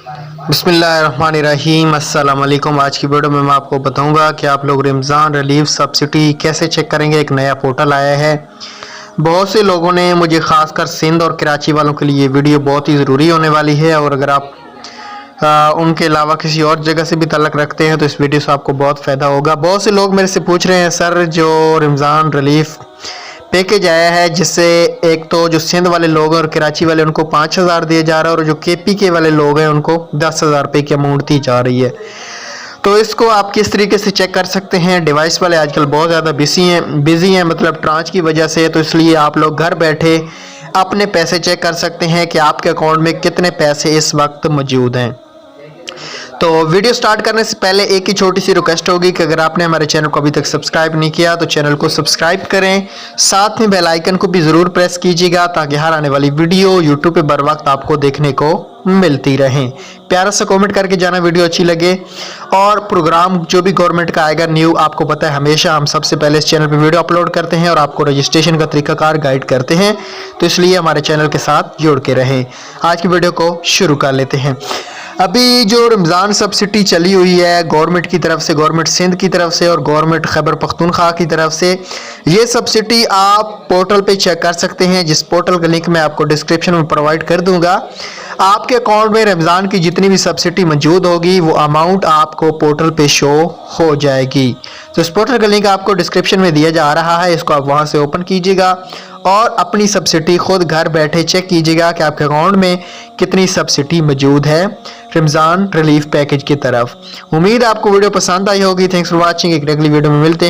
बिस्मिल्लाहिर्रहमानिर्रहीम अस्सलाम वालेकुम। आज की वीडियो में मैं आपको बताऊंगा कि आप लोग रमज़ान रिलीफ सब्सिडी कैसे चेक करेंगे। एक नया पोर्टल आया है। बहुत से लोगों ने मुझे ख़ासकर सिंध और कराची वालों के लिए ये वीडियो बहुत ही ज़रूरी होने वाली है, और अगर आप उनके अलावा किसी और जगह से भी तल्लक रखते हैं तो इस वीडियो से आपको बहुत फ़ायदा होगा। बहुत से लोग मेरे से पूछ रहे हैं, सर जो रमज़ान रिलीफ पैकेज आया है जिससे एक तो जो सिंध वाले लोग हैं और कराची वाले उनको 5,000 दिया जा रहा है, और जो केपी के वाले लोग हैं उनको 10,000 रुपये की अमाउंट दी जा रही है। तो इसको आप किस तरीके से चेक कर सकते हैं। डिवाइस वाले आजकल बहुत ज़्यादा बिजी हैं मतलब ट्रांच की वजह से, तो इसलिए आप लोग घर बैठे अपने पैसे चेक कर सकते हैं कि आपके अकाउंट में कितने पैसे इस वक्त मौजूद हैं। तो वीडियो स्टार्ट करने से पहले एक ही छोटी सी रिक्वेस्ट होगी कि अगर आपने हमारे चैनल को अभी तक सब्सक्राइब नहीं किया तो चैनल को सब्सक्राइब करें, साथ में बेल आइकन को भी ज़रूर प्रेस कीजिएगा ताकि हर आने वाली वीडियो यूट्यूब पे बर वक्त आपको देखने को मिलती रहे। प्यारा सा कमेंट करके जाना वीडियो अच्छी लगे। और प्रोग्राम जो भी गवर्नमेंट का आएगा न्यू, आपको पता है हमेशा हम सबसे पहले इस चैनल पे वीडियो अपलोड करते हैं और आपको रजिस्ट्रेशन का तरीकाकार गाइड करते हैं, तो इसलिए हमारे चैनल के साथ जुड़ के रहें। आज की वीडियो को शुरू कर लेते हैं। अभी जो रमज़ान सब्सिडी चली हुई है गवर्नमेंट की तरफ से, गवर्नमेंट सिंध की तरफ से और गवर्नमेंट खैबर पख्तूनख्वा की तरफ से, ये सब्सिडी आप पोर्टल पे चेक कर सकते हैं, जिस पोर्टल का लिंक मैं आपको डिस्क्रिप्शन में प्रोवाइड कर दूंगा। आपके अकाउंट में रमज़ान की जितनी भी सब्सिडी मौजूद होगी वो अमाउंट आपको पोर्टल पे शो हो जाएगी। तो इस पोर्टल का लिंक आपको डिस्क्रिप्शन में दिया जा रहा है, इसको आप वहाँ से ओपन कीजिएगा और अपनी सब्सिडी खुद घर बैठे चेक कीजिएगा कि आपके अकाउंट में कितनी सब्सिडी मौजूद है रमज़ान रिलीफ पैकेज की तरफ। उम्मीद है आपको वीडियो पसंद आई होगी। Thanks for watching. एक अगली वीडियो में मिलते हैं।